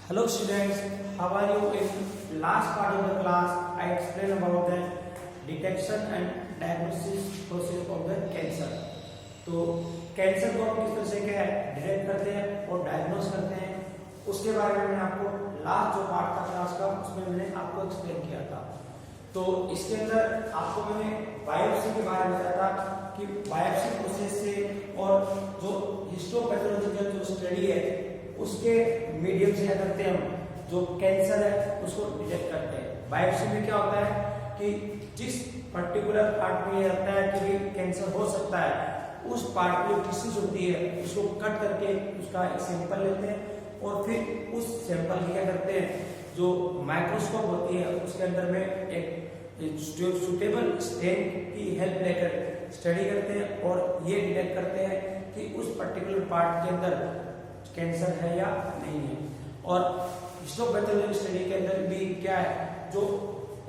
Hello students, how are you? In last part of the class, I explained about the detection and diagnosis process of the cancer. तो cancer को हम किस तरह से क्या है डिटेक्ट करते हैं और डायग्नोस करते हैं, उसके बारे में मैंने आपको लास्ट जो पार्ट था क्लास का उसमें मैंने आपको एक्सप्लेन किया था। तो इसके अंदर आपको मैंने बायोप्सी के बारे में बताया था कि बायोप्सी प्रोसेस से और जो हिस्टोपैथोलॉजिकल जो स्टडी है उसके मीडियम से क्या करते हैं हम जो कैंसर है उसको डिटेक्ट करते हैं। बायोप्सी में क्या होता है कि जिस पर्टिकुलर पार्ट में ये रहता है कि भाई कैंसर हो सकता है, उस पार्ट की जो टिश्यूज होती है उसको कट करके उसका एक सैंपल लेते हैं और फिर उस सैंपल की क्या करते हैं जो माइक्रोस्कोप होती है उसके अंदर में एक जो सुटेबल स्टेन की हेल्प लेकर स्टडी करते हैं और ये डिटेक्ट करते हैं कि उस पर्टिकुलर पार्ट के अंदर कैंसर है या नहीं है। और हिस्टोपैथोलॉजी स्टडी के अंदर भी क्या है जो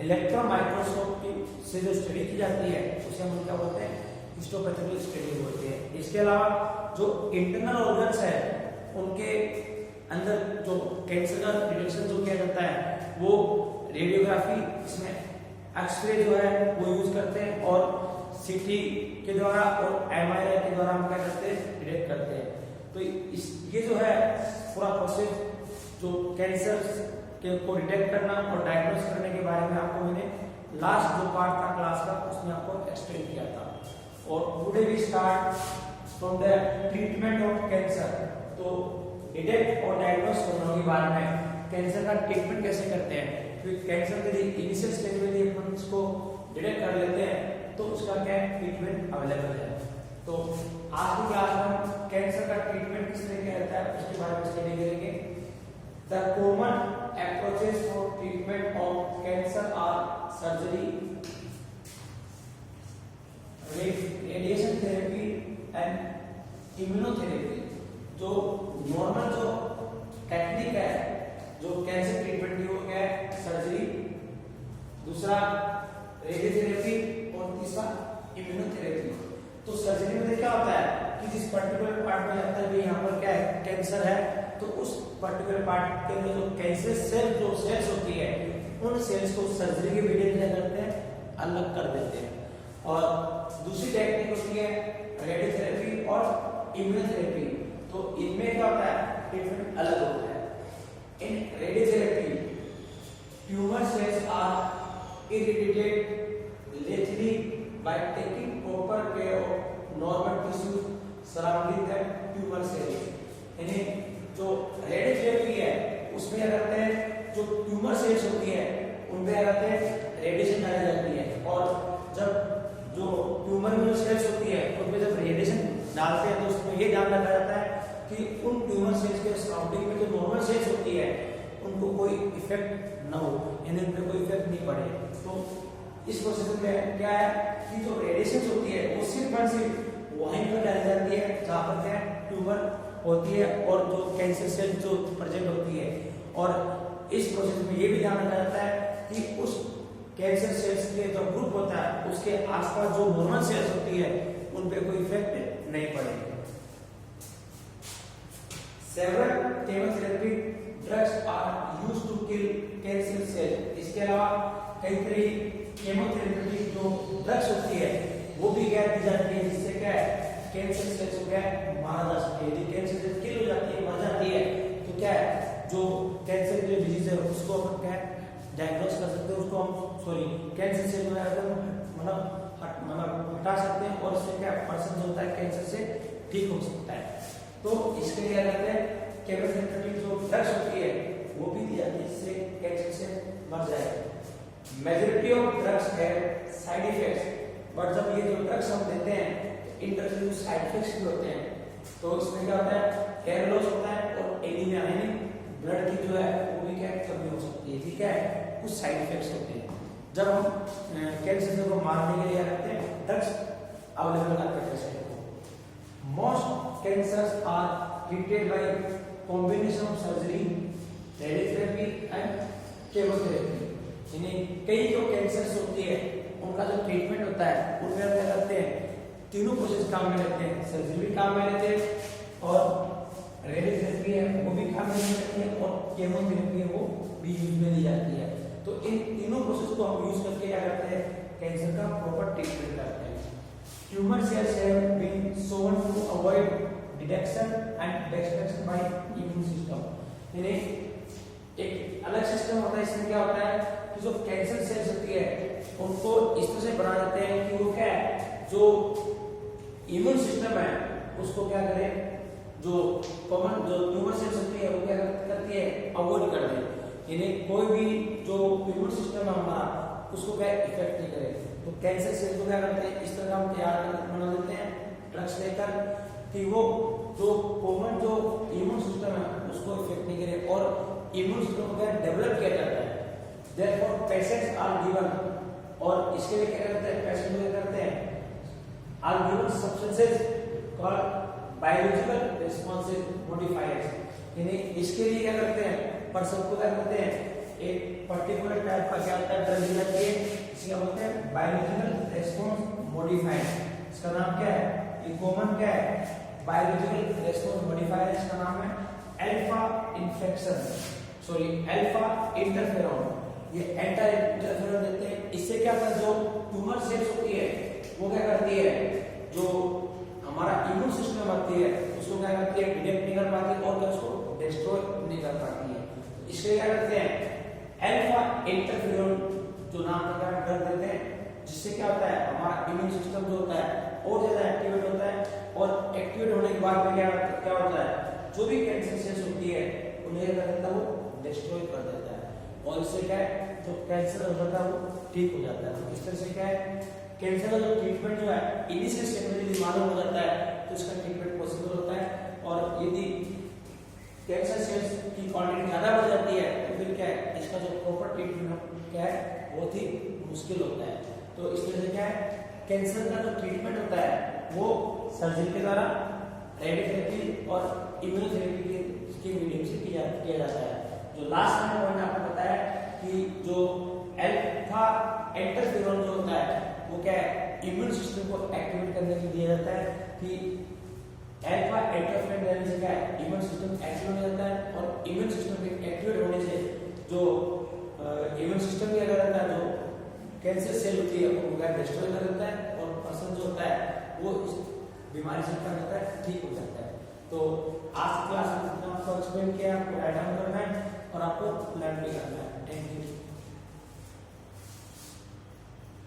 इलेक्ट्रॉन माइक्रोस्कोप की से जो स्टडी की जाती है उसे हम क्या बोलते हैं हिस्टोपैथोलॉजी स्टडी बोलते हैं। इसके अलावा जो इंटरनल ऑर्गन्स है उनके अंदर जो कैंसर का डिटेक्शन जो किया जाता है वो रेडियोग्राफी, इसमें एक्सरे जो है वो यूज करते हैं और सीटी के द्वारा और एमआरआई के द्वारा हम क्या करते हैं डिटेक्ट करते हैं। तो ये जो है पूरा प्रोसेस जो कैंसर के को डिटेक्ट करना और डायग्नोस करने के बारे में आपको मैंने लास्ट जो पार्ट था क्लास का उसमें आपको एक्सप्लेन किया था। और today we start from the treatment of cancer. तो डिटेक्ट और डायग्नोस करने के बारे में कैंसर का ट्रीटमेंट कैसे करते हैं, क्योंकि कैंसर के इनिशियल स्टेज में यदि अपन इसको डिटेक्ट कर लेते हैं तो उसका क्या ट्रीटमेंट अवेलेबल है। तो आज की क्लास में हम कैंसर का ट्रीटमेंट किस तरह का रहता है उसके बारे में स्टडी करेंगे। The common approaches for treatment of cancer are surgery, radiation therapy and immunotherapy. जो नॉर्मल जो टेक्निक है जो कैंसर ट्रीटमेंट की वो क्या है सर्जरी, दूसरा रेडियोथेरेपी और तीसरा इम्यूनोथेरेपी। तो सर्जरी में क्या होता है कि जिस पर्टिकुलर पार्ट में लगता है यहाँ पर क्या है कैंसर है तो उस पर्टिकुलर पार्ट के अंदर जो कैंसर सेल जो सेल्स होती है उन सेल्स को सर्जरी के मीडियम से करते हैं अलग कर देते हैं। और दूसरी टेक्निक होती है रेडियोथेरेपी और इम्यूनोथेरेपी। तो इनमें क्या होता है ट्रीटमेंट अलग होता है। In radiotherapy tumour cells are irradiated lethally by taking proper care of normal tissues surrounding them tumor cells। यानी जो रेडियोथेरेपी है उसमें क्या करते हैं जो ट्यूमर सेल्स होती है उनपे क्या करते हैं रेडिएशन डाली जाती है। और जब जो ट्यूमर में सेल्स होती है उनपे जब रेडिएशन डालते हैं तो उसमें ये ध्यान रखा जाता है कि उन ट्यूमर सेल्स के सराउंडिंग में जो नॉर्मल सेल्स होती है उनको कोई इफेक्ट न हो, यानी उन पे कोई इफेक्ट नहीं पड़े। तो इस प्रोसेस में क्या है कि जो रेडिएशन होती है वो सिर्फ और सिर्फ वहीं पर डाली जाती है जहाँ पर क्या ट्यूमर होती है और जो कैंसर सेल जो प्रेजेंट होती है। और इस प्रोसेस में ये भी ध्यान रखा जाता है कि उस कैंसर सेल्स के जो ग्रुप होता है उसके आसपास जो नॉर्मल सेल्स होती है उन पे कोई इफेक्ट नहीं पड़ेगा। Several chemotherapy drugs are used to kill cancer cell. इसके अलावा कई तरह केमोथेरेपी जो ड्रग्स होती है वो भी क्या दी जाती है जिससे क्या है कैंसर सेल्स को क्या मारा जा सके। यदि कैंसर सेल किल हो जाती है मर जाती है तो क्या है जो कैंसर की डिजीज है उसको अपन क्या डायग्नोस कर सकते हैं, उसको हम कैंसर सेल मतलब हटा सकते हैं और इससे क्या पर्सन जो होता है कैंसर से ठीक हो सकता है। तो इसके लिए क्या करते हैं केमोथेरेपी जो ड्रग्स होती है वो भी दी जाती है जिससे कैंसर से मर जाए। मेजॉरिटी ऑफ ड्रग्स है साइड इफेक्ट्स, बट जब ये जो ड्रग्स हम देते हैं इन ड्रग्स में साइड इफेक्ट्स भी होते हैं। तो इसमें क्या होता है हेयर लॉस होता है और एनीमिया यानी ब्लड की जो है वो भी क्या कमी हो सकती है। ठीक है, कुछ साइड इफेक्ट्स होते हैं जब हम कैंसर को मारने के लिए करते हैं ड्रग्स अवेलेबल करते हैं। Most cancers are treated by combination of surgery, radiotherapy and chemotherapy. यानी कई जो कैंसर्स होती है उनका जो ट्रीटमेंट होता है उनमें क्या करते हैं तीनों प्रोसेस काम में लेते हैं, सर्जरी भी काम में लेते हैं और रेडियोथेरेपी है वो भी काम में लेते हैं और केमोथेरेपी है वो भी यूज में ली जाती है। तो इन तीनों प्रोसेस को हम यूज करके क्या करते हैं, कैंसर का प्रॉपर ट्रीटमेंट करते हैं। Tumour cells have been shown to avoid detection and destruction by immune system. यानी एक अलग सिस्टम होता है, इसमें क्या होता है कि जो कैंसर सेल्स होती है उनको इस तरह से बना देते हैं कि वो क्या है, जो इम्यून सिस्टम है उसको क्या करे, जो कॉमन जो ट्यूमर सेल्स होती है वो क्या करती है, अवॉइड कर दे। यानी कोई भी जो इम्यून सिस्टम है हमारा उसको क्या इफेक्ट नहीं करे। तो कैंसर सेल्स को क्या करते हैं, इस तरह हम तैयार बना देते हैं ड्रग्स लेकर कि वो जो कॉमन जो इम्यून सिस्टम है उसको इफेक्ट नहीं करे और इम्यून सिस्टम को डेवलप किया जाता है। देयरफॉर पेशेंट्स आर गिवन, और इसके लिए क्या करते हैं, पेशेंट को क्या करते हैं, are given substances called biological responsive modifiers. यानी इसके लिए क्या करते हैं, पर्सन को क्या करते हैं, एक पर्टिकुलर टाइप का क्या होता है ड्रग दिया जाती है, इसे क्या बोलते हैं बायोलॉजिकल रिस्पॉन्स मॉडिफायर। इसका नाम क्या है, ये कॉमन क्या है, बायोलॉजिकल रिस्पॉन्स मॉडिफायर। इसका नाम है अल्फा इंटरफेरॉन। ये एंटी इंटरफेरॉन देते हैं। इससे क्या होता है, जो ट्यूमर सेल्स होती है वो क्या करती है, जो हमारा इम्यून सिस्टम आती है उसको क्या करती है, डिटेक्ट नहीं कर पाती और क्या उसको डिस्ट्रॉय नहीं कर पाती है। इसलिए क्या करते हैं, अल्फा इंटरफेरॉन जो नाम का ड्रग देते हैं, जिससे क्या होता है हमारा इम्यून सिस्टम जो होता है और ज्यादा एक्टिवेट होता है, और एक्टिवेट होने के बाद में क्या होता है, जो भी कैंसर सेल्स होती है उन्हें क्या करता है, वो डिस्ट्रॉय कर देता है और इससे क्या है, जो कैंसर होता है वो ठीक हो जाता है। इस तरह से क्या है, कैंसर का जो ट्रीटमेंट जो है इनिशियल स्टेज में यदि मालूम हो जाता है तो इसका ट्रीटमेंट पॉसिबल होता है, और यदि कैंसर सेल्स की क्वांटिटी ज्यादा बढ़ जाती है तो फिर क्या है, इसका जो प्रॉपर ट्रीटमेंट क्या है बहुत ही मुश्किल होता है। तो इस तरह से क्या है, कैंसर का जो ट्रीटमेंट होता है वो सर्जरी के द्वारा, रेडियोथेरेपी और इम्यूनोथेरेपी के मीडियम से किया जाता है। जो लास्ट में मैंने आपको बताया कि जो अल्फा इंटरफेरॉन जो होता है वो क्या है, इम्यून सिस्टम को एक्टिवेट करने के लिए दिया जाता है कि अल्फा इंटरफेरॉन देने से क्या है, इम्यून सिस्टम एक्टिव हो जाता है, और इम्यून सिस्टम के एक्टिवेट होने से जो इम्यून सिस्टम क्या करता है, जो कैंसर सेल होती है वो क्या डिस्ट्रॉय कर देता है, और पर्सन जो होता है वो इस बीमारी से क्या होता है, ठीक हो जाता है। तो आज क्लास में आपको एक्सप्लेन किया, आपको राइट डाउन करना है और आपको लर्न भी करना है। Thank you.